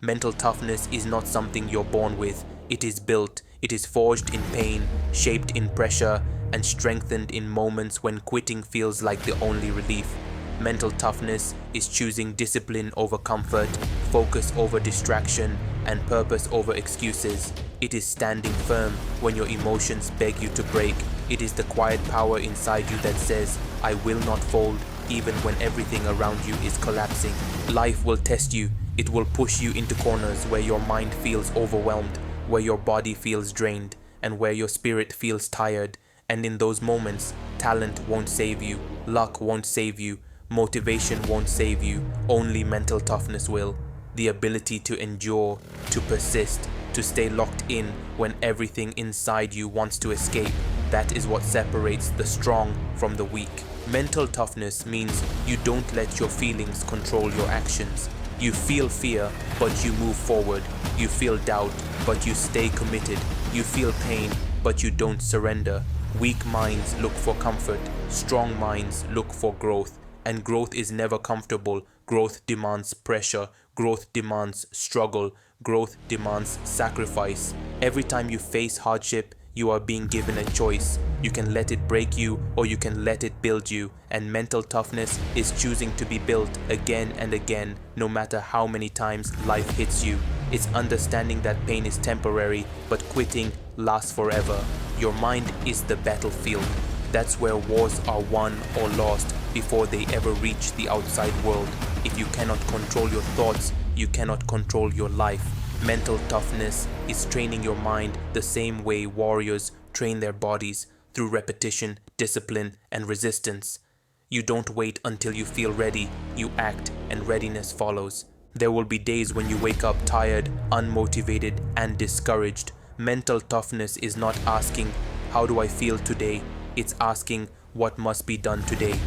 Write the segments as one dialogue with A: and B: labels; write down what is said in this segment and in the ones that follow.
A: Mental toughness is not something you're born with. It is built. It is forged in pain, shaped in pressure, and strengthened in moments when quitting feels like the only relief. Mental toughness is choosing discipline over comfort, focus over distraction, and purpose over excuses. It is standing firm when your emotions beg you to break. It is the quiet power inside you that says, I will not fold, even when everything around you is collapsing. Life will test you. It will push you into corners where your mind feels overwhelmed, where your body feels drained, and where your spirit feels tired. And in those moments, talent won't save you, luck won't save you, motivation won't save you, only mental toughness will. The ability to endure, to persist, to stay locked in when everything inside you wants to escape. That is what separates the strong from the weak. Mental toughness means you don't let your feelings control your actions. You feel fear, but you move forward. You feel doubt, but you stay committed. You feel pain, but you don't surrender. Weak minds look for comfort. Strong minds look for growth. And growth is never comfortable. Growth demands pressure. Growth demands struggle. Growth demands sacrifice. Every time you face hardship, you are being given a choice. You can let it break you, or you can let it build you. And mental toughness is choosing to be built again and again, no matter how many times life hits you. It's understanding that pain is temporary, but quitting lasts forever. Your mind is the battlefield. That's where wars are won or lost before they ever reach the outside world. If you cannot control your thoughts, you cannot control your life. Mental toughness is training your mind the same way warriors train their bodies, through repetition, discipline, and resistance. You don't wait until you feel ready, you act, and readiness follows. There will be days when you wake up tired, unmotivated, and discouraged. Mental toughness is not asking, how do I feel today? It's asking, what must be done today?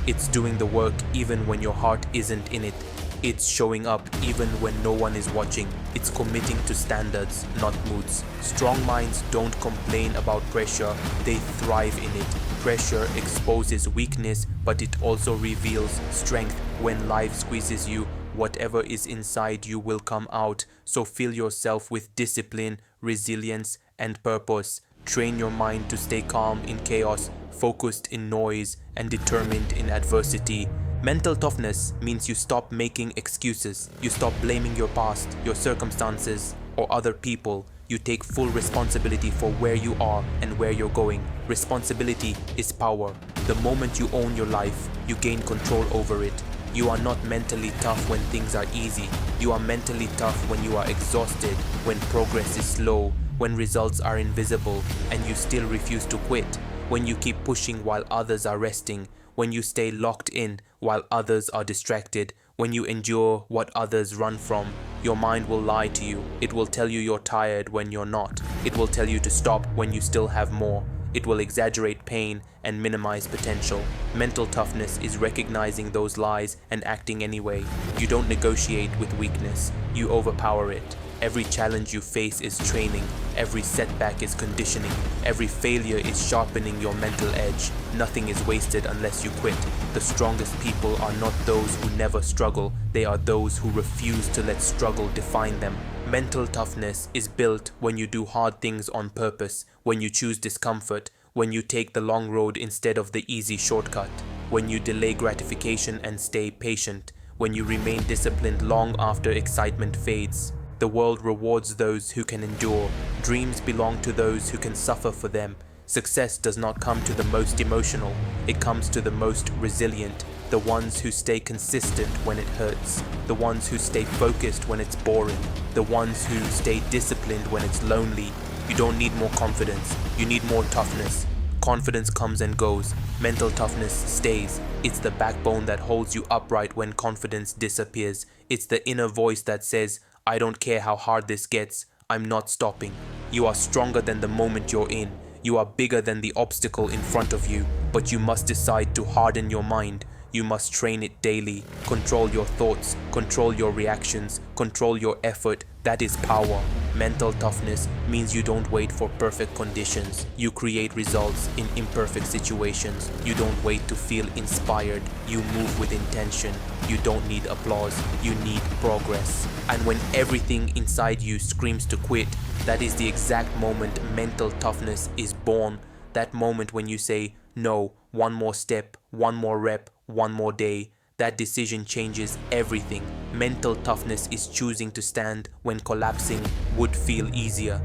A: It's doing the work even when your heart isn't in it. It's showing up even when no one is watching. It's committing to standards, not moods. Strong minds don't complain about pressure, they thrive in it. Pressure exposes weakness, but it also reveals strength. When life squeezes you, whatever is inside you will come out. So fill yourself with discipline, resilience, and purpose. Train your mind to stay calm in chaos, focused in noise, and determined in adversity. Mental toughness means you stop making excuses. You stop blaming your past, your circumstances, or other people. You take full responsibility for where you are and where you're going. Responsibility is power. The moment you own your life, you gain control over it. You are not mentally tough when things are easy. You are mentally tough when you are exhausted, when progress is slow, when results are invisible, and you still refuse to quit. When you keep pushing while others are resting. When you stay locked in while others are distracted. When you endure what others run from. Your mind will lie to you. It will tell you you're tired when you're not. It will tell you to stop when you still have more. It will exaggerate pain and minimize potential. Mental toughness is recognizing those lies and acting anyway. You don't negotiate with weakness. You overpower it. Every challenge you face is training. Every setback is conditioning. Every failure is sharpening your mental edge. Nothing is wasted unless you quit. The strongest people are not those who never struggle. They are those who refuse to let struggle define them. Mental toughness is built when you do hard things on purpose, when you choose discomfort, when you take the long road instead of the easy shortcut, when you delay gratification and stay patient, when you remain disciplined long after excitement fades. The world rewards those who can endure. Dreams belong to those who can suffer for them. Success does not come to the most emotional. It comes to the most resilient. The ones who stay consistent when it hurts. The ones who stay focused when it's boring. The ones who stay disciplined when it's lonely. You don't need more confidence. You need more toughness. Confidence comes and goes. Mental toughness stays. It's the backbone that holds you upright when confidence disappears. It's the inner voice that says, I don't care how hard this gets, I'm not stopping. You are stronger than the moment you're in. You are bigger than the obstacle in front of you. But you must decide to harden your mind. You must train it daily. Control your thoughts. Control your reactions. Control your effort. That is power. Mental toughness means you don't wait for perfect conditions. You create results in imperfect situations. You don't wait to feel inspired. You move with intention. You don't need applause. You need progress. And when everything inside you screams to quit, that is the exact moment mental toughness is born. That moment when you say, no, one more step, one more rep, one more day. That decision changes everything. Mental toughness is choosing to stand when collapsing would feel easier.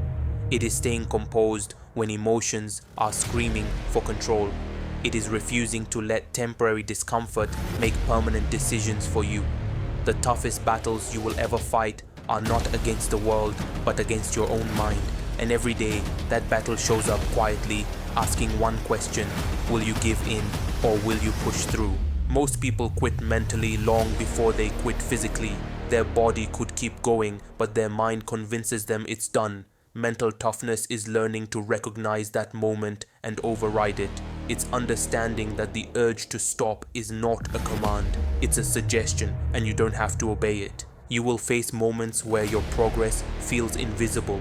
A: It is staying composed when emotions are screaming for control. It is refusing to let temporary discomfort make permanent decisions for you. The toughest battles you will ever fight are not against the world, but against your own mind. And every day, that battle shows up quietly, asking one question: will you give in or will you push through? Most people quit mentally long before they quit physically. Their body could keep going, but their mind convinces them it's done. Mental toughness is learning to recognize that moment and override it. It's understanding that the urge to stop is not a command. It's a suggestion, and you don't have to obey it. You will face moments where your progress feels invisible,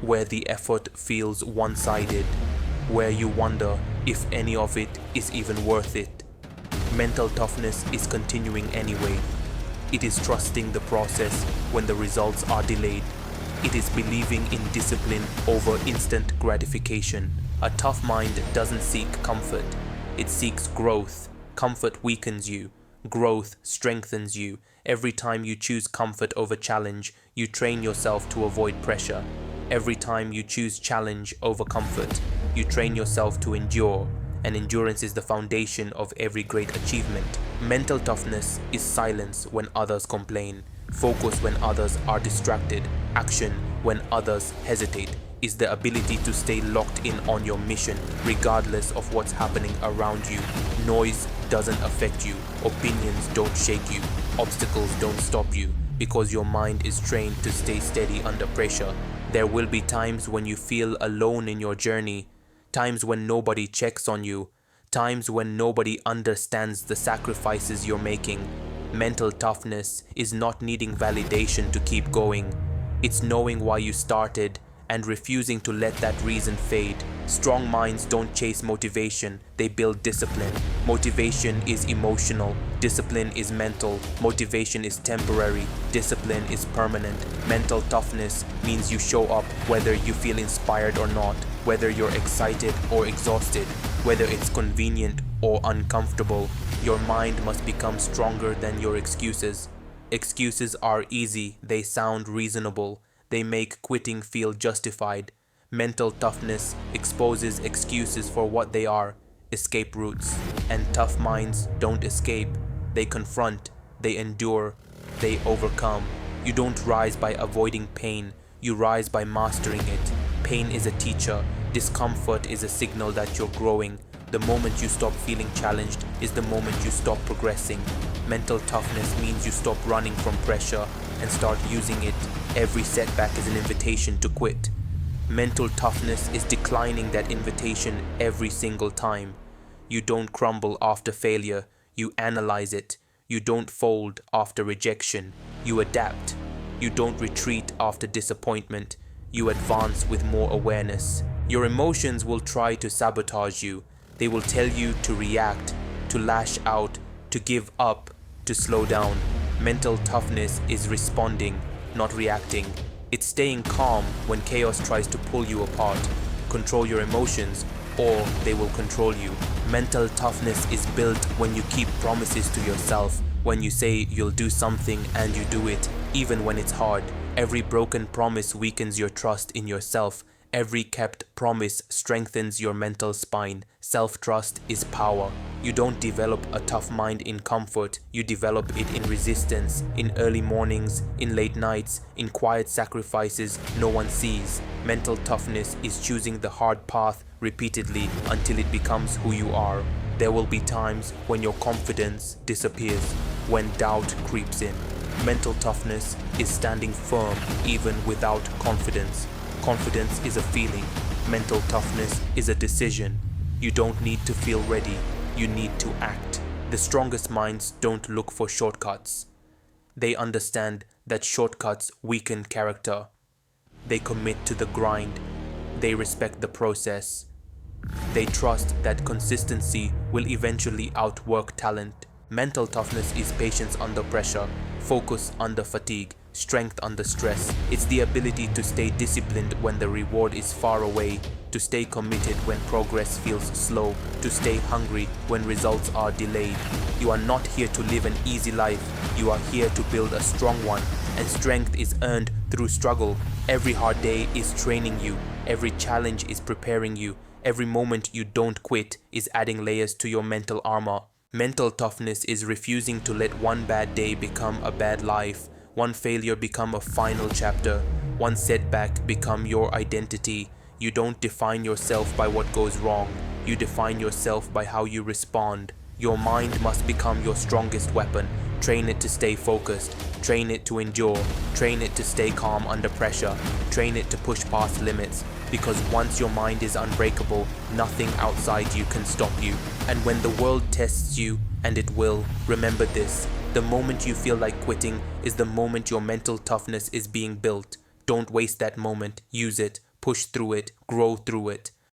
A: where the effort feels one-sided, where you wonder if any of it is even worth it. Mental toughness is continuing anyway. It is trusting the process when the results are delayed. It is believing in discipline over instant gratification. A tough mind doesn't seek comfort. It seeks growth. Comfort weakens you. Growth strengthens you. Every time you choose comfort over challenge, you train yourself to avoid pressure. Every time you choose challenge over comfort, you train yourself to endure. And endurance is the foundation of every great achievement. Mental toughness is silence when others complain, focus when others are distracted, action when others hesitate. Is the ability to stay locked in on your mission regardless of what's happening around you. Noise doesn't affect you, opinions don't shake you, obstacles don't stop you, because your mind is trained to stay steady under pressure. There will be times when you feel alone in your journey, times when nobody checks on you, times when nobody understands the sacrifices you're making. Mental toughness is not needing validation to keep going. It's knowing why you started and refusing to let that reason fade. Strong minds don't chase motivation, they build discipline. Motivation is emotional, discipline is mental. Motivation is temporary, discipline is permanent. Mental toughness means you show up whether you feel inspired or not, whether you're excited or exhausted, whether it's convenient or uncomfortable. Your mind must become stronger than your excuses. Excuses are easy, they sound reasonable. They make quitting feel justified. Mental toughness exposes excuses for what they are, escape routes. And tough minds don't escape. They confront, they endure, they overcome. You don't rise by avoiding pain, you rise by mastering it. Pain is a teacher, discomfort is a signal that you're growing. The moment you stop feeling challenged is the moment you stop progressing. Mental toughness means you stop running from pressure and start using it. Every setback is an invitation to quit. Mental toughness is declining that invitation every single time. You don't crumble after failure, you analyze it. You don't fold after rejection, you adapt. You don't retreat after disappointment, you advance with more awareness. Your emotions will try to sabotage you. They will tell you to react, to lash out, to give up, to slow down. Mental toughness is responding, not reacting. It's staying calm when chaos tries to pull you apart. Control your emotions, or they will control you. Mental toughness is built when you keep promises to yourself, when you say you'll do something and you do it, even when it's hard. Every broken promise weakens your trust in yourself. Every kept promise strengthens your mental spine. Self-trust is power. You don't develop a tough mind in comfort, you develop it in resistance, in early mornings, in late nights, in quiet sacrifices no one sees. Mental toughness is choosing the hard path repeatedly until it becomes who you are. There will be times when your confidence disappears, when doubt creeps in. Mental toughness is standing firm even without confidence. Confidence is a feeling. Mental toughness is a decision. You don't need to feel ready. You need to act. The strongest minds don't look for shortcuts. They understand that shortcuts weaken character. They commit to the grind. They respect the process. They trust that consistency will eventually outwork talent. Mental toughness is patience under pressure, focus under fatigue, strength under stress. It's the ability to stay disciplined when the reward is far away, to stay committed when progress feels slow, to stay hungry when results are delayed. You are not here to live an easy life. You are here to build a strong one, and strength is earned through struggle. Every hard day is training you. Every challenge is preparing you. Every moment you don't quit is adding layers to your mental armor. Mental toughness is refusing to let one bad day become a bad life, one failure become a final chapter, one setback become your identity. You don't define yourself by what goes wrong. You define yourself by how you respond. Your mind must become your strongest weapon. Train it to stay focused. Train it to endure. Train it to stay calm under pressure. Train it to push past limits. Because once your mind is unbreakable, nothing outside you can stop you. And when the world tests you, and it will, remember this: the moment you feel like quitting is the moment your mental toughness is being built. Don't waste that moment. Use it. Push through it. Grow through it.